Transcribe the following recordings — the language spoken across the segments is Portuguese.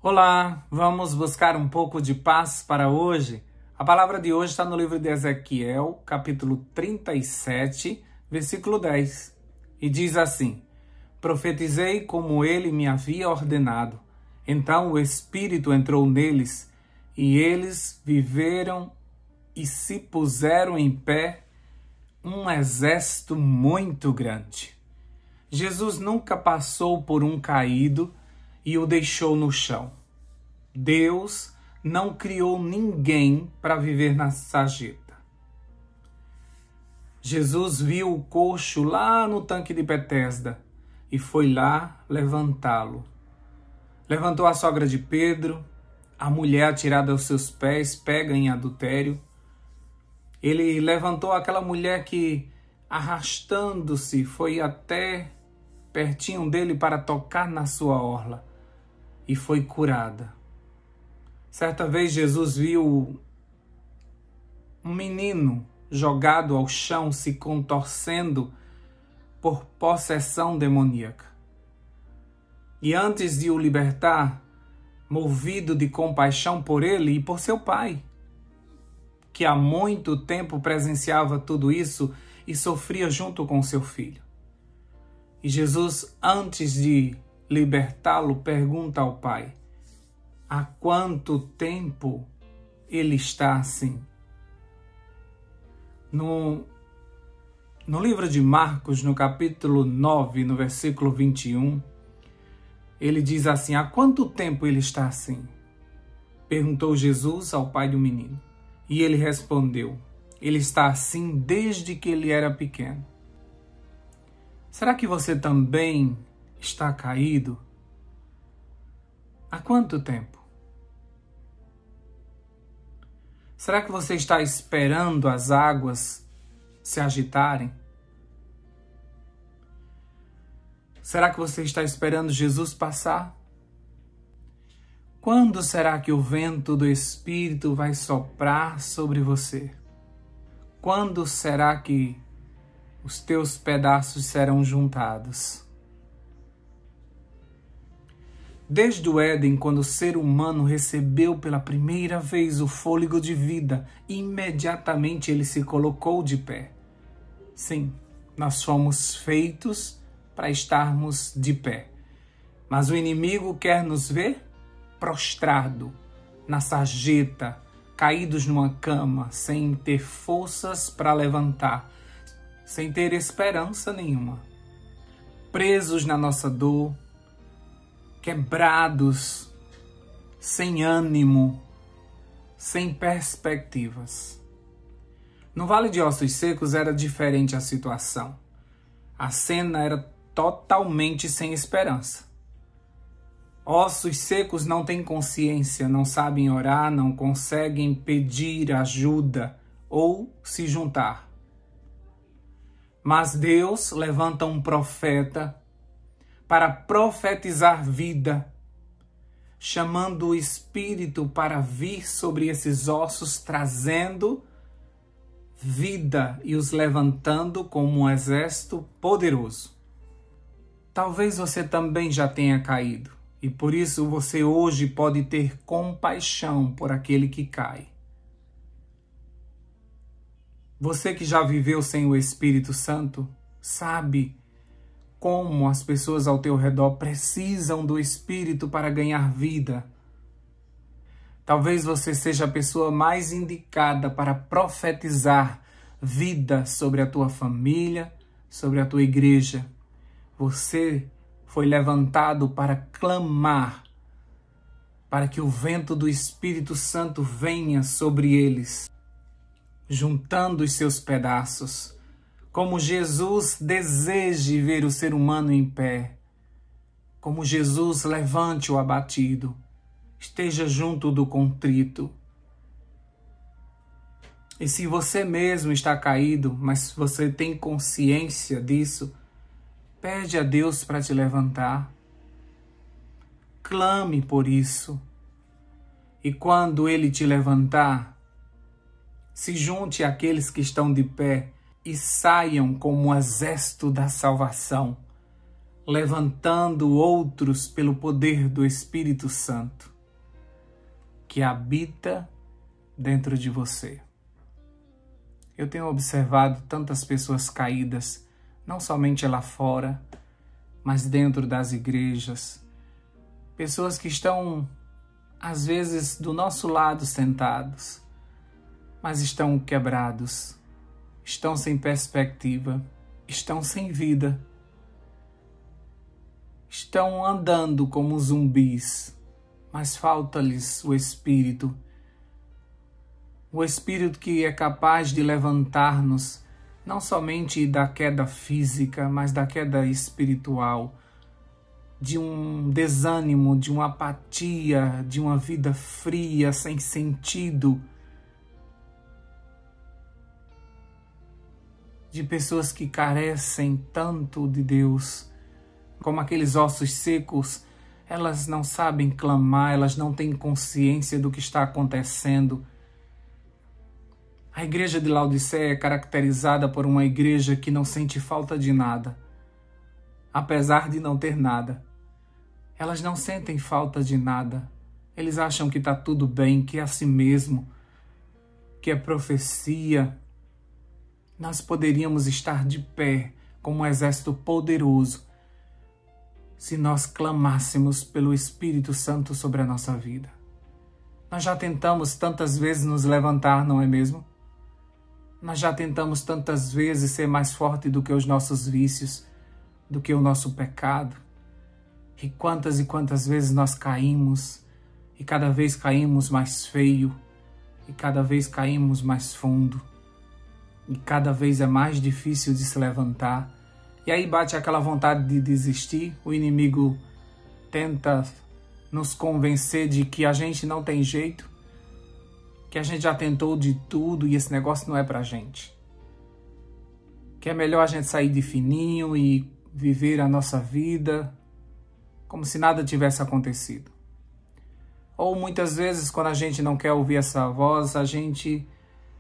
Olá, vamos buscar um pouco de paz para hoje? A palavra de hoje está no livro de Ezequiel, capítulo 37, versículo 10. E diz assim: Profetizei como ele me havia ordenado. Então o Espírito entrou neles, e eles viveram e se puseram em pé um exército muito grande. Jesus nunca passou por um caído e o deixou no chão. Deus não criou ninguém para viver na sarjeta. Jesus viu o coxo lá no tanque de Betesda e foi lá levantá-lo. Levantou a sogra de Pedro, a mulher atirada aos seus pés, pega em adultério. Ele levantou aquela mulher que, arrastando-se, foi até pertinho dele para tocar na sua orla e foi curada. Certa vez Jesus viu um menino jogado ao chão se contorcendo por possessão demoníaca. E antes de o libertar, movido de compaixão por ele e por seu pai, que há muito tempo presenciava tudo isso e sofria junto com seu filho. E Jesus, antes de libertá-lo, pergunta ao pai: há quanto tempo ele está assim? No livro de Marcos, no capítulo 9, no versículo 21, ele diz assim: há quanto tempo ele está assim? Perguntou Jesus ao pai do menino. E ele respondeu: ele está assim desde que ele era pequeno. Será que você também está caído? Há quanto tempo? Será que você está esperando as águas se agitarem? Será que você está esperando Jesus passar? Quando será que o vento do Espírito vai soprar sobre você? Quando será que os teus pedaços serão juntados? Desde o Éden, quando o ser humano recebeu pela primeira vez o fôlego de vida, imediatamente ele se colocou de pé. Sim, nós fomos feitos para estarmos de pé. Mas o inimigo quer nos ver prostrado, na sarjeta, caídos numa cama, sem ter forças para levantar, sem ter esperança nenhuma, presos na nossa dor, quebrados, sem ânimo, sem perspectivas. No Vale de Ossos Secos era diferente a situação. A cena era totalmente sem esperança. Ossos secos não têm consciência, não sabem orar, não conseguem pedir ajuda ou se juntar. Mas Deus levanta um profeta para profetizar vida, chamando o Espírito para vir sobre esses ossos, trazendo vida e os levantando como um exército poderoso. Talvez você também já tenha caído, e por isso você hoje pode ter compaixão por aquele que cai. Você que já viveu sem o Espírito Santo, sabe como as pessoas ao teu redor precisam do Espírito para ganhar vida. Talvez você seja a pessoa mais indicada para profetizar vida sobre a tua família, sobre a tua igreja. Você foi levantado para clamar, para que o vento do Espírito Santo venha sobre eles, juntando os seus pedaços, como Jesus deseje ver o ser humano em pé, como Jesus levante o abatido, esteja junto do contrito. E se você mesmo está caído, mas você tem consciência disso, pede a Deus para te levantar. Clame por isso. E quando Ele te levantar, se junte àqueles que estão de pé e saiam como um exército da salvação, levantando outros pelo poder do Espírito Santo, que habita dentro de você. Eu tenho observado tantas pessoas caídas, não somente lá fora, mas dentro das igrejas. Pessoas que estão, às vezes, do nosso lado sentados, mas estão quebrados, estão sem perspectiva, estão sem vida, estão andando como zumbis, mas falta-lhes o Espírito que é capaz de levantar-nos, não somente da queda física, mas da queda espiritual, de um desânimo, de uma apatia, de uma vida fria, sem sentido, de pessoas que carecem tanto de Deus, como aqueles ossos secos. Elas não sabem clamar, elas não têm consciência do que está acontecendo. A igreja de Laodiceia é caracterizada por uma igreja que não sente falta de nada, apesar de não ter nada. Elas não sentem falta de nada. Eles acham que está tudo bem, que é assim mesmo, que é profecia. Nós poderíamos estar de pé como um exército poderoso se nós clamássemos pelo Espírito Santo sobre a nossa vida. Nós já tentamos tantas vezes nos levantar, não é mesmo? Nós já tentamos tantas vezes ser mais forte do que os nossos vícios, do que o nosso pecado. E quantas vezes nós caímos, e cada vez caímos mais feio, e cada vez caímos mais fundo, e cada vez é mais difícil de se levantar. E aí bate aquela vontade de desistir, o inimigo tenta nos convencer de que a gente não tem jeito, que a gente já tentou de tudo e esse negócio não é pra gente. Que é melhor a gente sair de fininho e viver a nossa vida como se nada tivesse acontecido. Ou muitas vezes, quando a gente não quer ouvir essa voz, a gente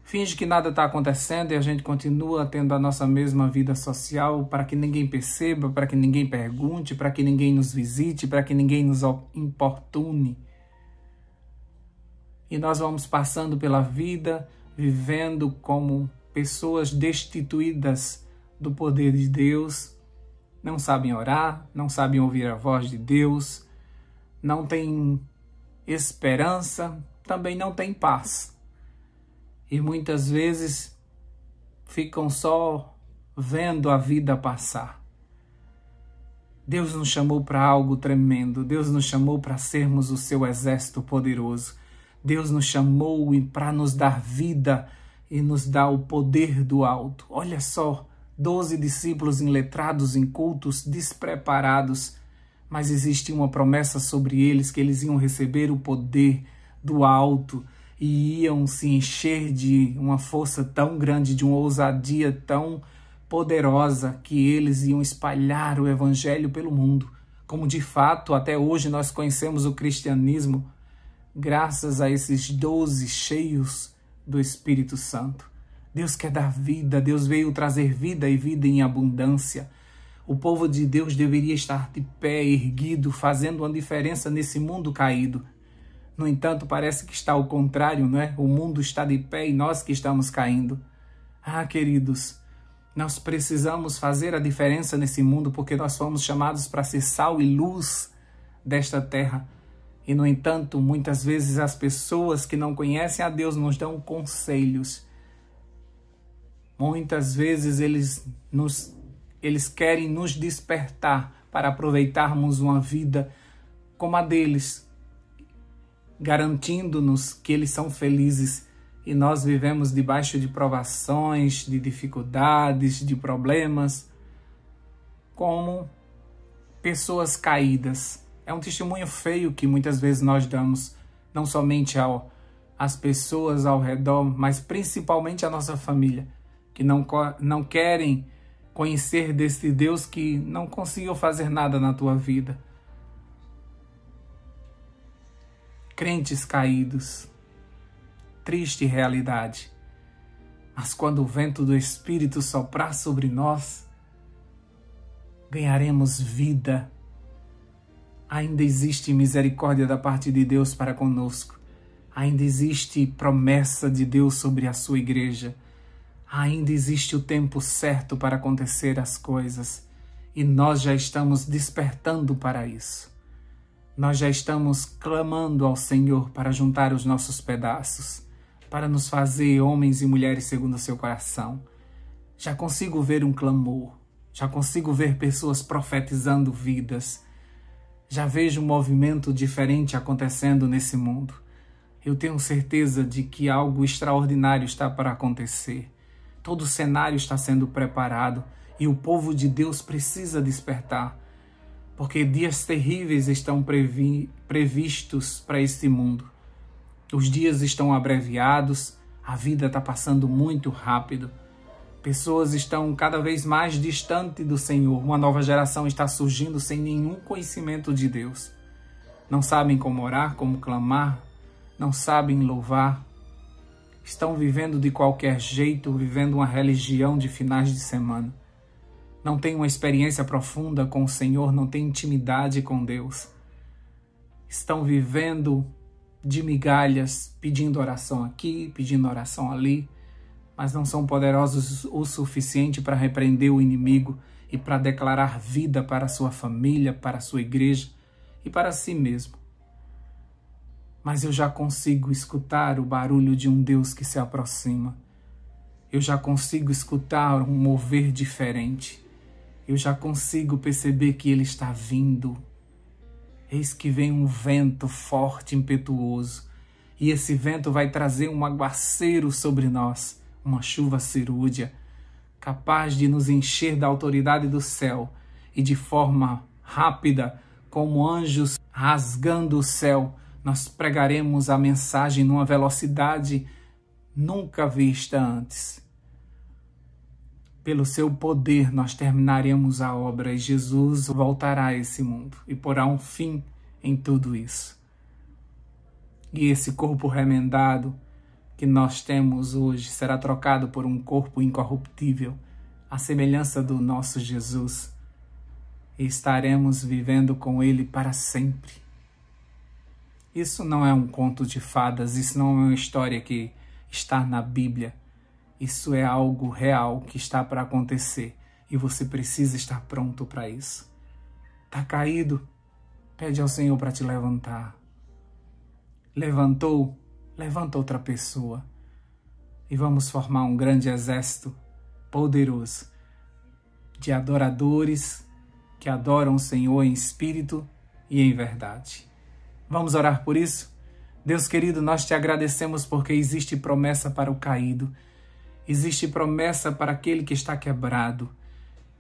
finge que nada está acontecendo e a gente continua tendo a nossa mesma vida social para que ninguém perceba, para que ninguém pergunte, para que ninguém nos visite, para que ninguém nos importune. E nós vamos passando pela vida, vivendo como pessoas destituídas do poder de Deus, não sabem orar, não sabem ouvir a voz de Deus, não têm esperança, também não têm paz. E muitas vezes ficam só vendo a vida passar. Deus nos chamou para algo tremendo. Deus nos chamou para sermos o seu exército poderoso. Deus nos chamou para nos dar vida e nos dar o poder do alto. Olha só, 12 discípulos iletrados, incultos, despreparados, mas existe uma promessa sobre eles que eles iam receber o poder do alto e iam se encher de uma força tão grande, de uma ousadia tão poderosa, que eles iam espalhar o evangelho pelo mundo. Como de fato até hoje nós conhecemos o cristianismo, graças a esses 12 cheios do Espírito Santo. Deus quer dar vida, Deus veio trazer vida e vida em abundância. O povo de Deus deveria estar de pé, erguido, fazendo uma diferença nesse mundo caído. No entanto, parece que está ao contrário, não é? O mundo está de pé e nós que estamos caindo. Ah, queridos, nós precisamos fazer a diferença nesse mundo porque nós fomos chamados para ser sal e luz desta terra. E, no entanto, muitas vezes as pessoas que não conhecem a Deus nos dão conselhos. Muitas vezes eles querem nos despertar para aproveitarmos uma vida como a deles, garantindo-nos que eles são felizes e nós vivemos debaixo de provações, de dificuldades, de problemas, como pessoas caídas. É um testemunho feio que muitas vezes nós damos, não somente às pessoas ao redor, mas principalmente à nossa família, que não querem conhecer desse Deus que não conseguiu fazer nada na tua vida. Crentes caídos, triste realidade. Mas quando o vento do Espírito soprar sobre nós, ganharemos vida. Ainda existe misericórdia da parte de Deus para conosco. Ainda existe promessa de Deus sobre a sua igreja. Ainda existe o tempo certo para acontecer as coisas. E nós já estamos despertando para isso. Nós já estamos clamando ao Senhor para juntar os nossos pedaços, para nos fazer homens e mulheres segundo o seu coração. Já consigo ver um clamor. Já consigo ver pessoas profetizando vidas. Já vejo um movimento diferente acontecendo nesse mundo. Eu tenho certeza de que algo extraordinário está para acontecer. Todo o cenário está sendo preparado e o povo de Deus precisa despertar, porque dias terríveis estão previstos para este mundo. Os dias estão abreviados, a vida está passando muito rápido. Pessoas estão cada vez mais distantes do Senhor. Uma nova geração está surgindo sem nenhum conhecimento de Deus. Não sabem como orar, como clamar, não sabem louvar. Estão vivendo de qualquer jeito, vivendo uma religião de finais de semana. Não têm uma experiência profunda com o Senhor, não têm intimidade com Deus. Estão vivendo de migalhas, pedindo oração aqui, pedindo oração ali, mas não são poderosos o suficiente para repreender o inimigo e para declarar vida para a sua família, para a sua igreja e para si mesmo. Mas eu já consigo escutar o barulho de um Deus que se aproxima. Eu já consigo escutar um mover diferente. Eu já consigo perceber que Ele está vindo. Eis que vem um vento forte, impetuoso, e esse vento vai trazer um aguaceiro sobre nós, uma chuva cerúlea, capaz de nos encher da autoridade do céu e de forma rápida, como anjos rasgando o céu, nós pregaremos a mensagem numa velocidade nunca vista antes. Pelo seu poder nós terminaremos a obra e Jesus voltará a esse mundo e porá um fim em tudo isso. E esse corpo remendado que nós temos hoje será trocado por um corpo incorruptível, à semelhança do nosso Jesus, e estaremos vivendo com Ele para sempre. Isso não é um conto de fadas, isso não é uma história que está na Bíblia. Isso é algo real que está para acontecer e você precisa estar pronto para isso. Está caído? Pede ao Senhor para te levantar. Levantou? Levanta outra pessoa. E vamos formar um grande exército poderoso de adoradores que adoram o Senhor em espírito e em verdade. Vamos orar por isso? Deus querido, nós te agradecemos porque existe promessa para o caído. Existe promessa para aquele que está quebrado.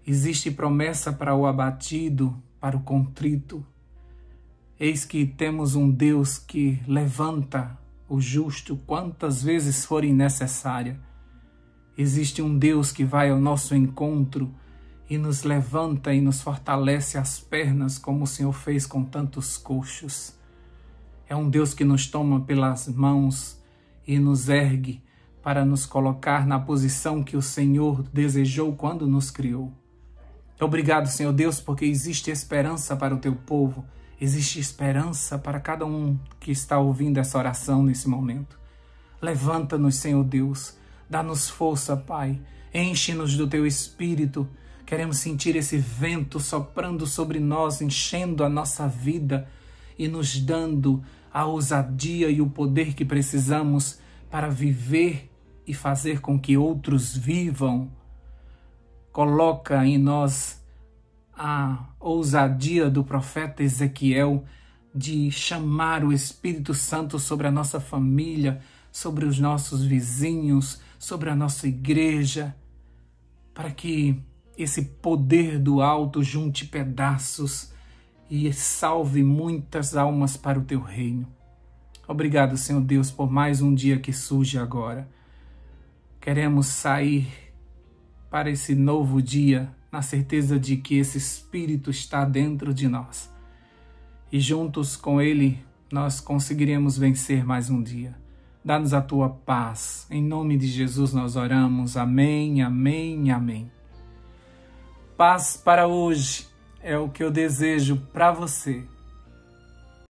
Existe promessa para o abatido, para o contrito. Eis que temos um Deus que levanta o justo quantas vezes forem necessárias. Existe um Deus que vai ao nosso encontro e nos levanta e nos fortalece as pernas como o Senhor fez com tantos coxos. É um Deus que nos toma pelas mãos e nos ergue para nos colocar na posição que o Senhor desejou quando nos criou. Obrigado, Senhor Deus, porque existe esperança para o teu povo. Existe esperança para cada um que está ouvindo essa oração nesse momento. Levanta-nos, Senhor Deus. Dá-nos força, Pai. Enche-nos do teu Espírito. Queremos sentir esse vento soprando sobre nós, enchendo a nossa vida e nos dando a ousadia e o poder que precisamos para viver e fazer com que outros vivam. Coloca em nós a ousadia do profeta Ezequiel de chamar o Espírito Santo sobre a nossa família, sobre os nossos vizinhos, sobre a nossa igreja, para que esse poder do alto junte pedaços e salve muitas almas para o teu reino. Obrigado, Senhor Deus, por mais um dia que surge agora. Queremos sair para esse novo dia na certeza de que esse Espírito está dentro de nós. E juntos com Ele nós conseguiremos vencer mais um dia. Dá-nos a tua paz. Em nome de Jesus nós oramos. Amém, amém, amém. Paz para hoje é o que eu desejo para você.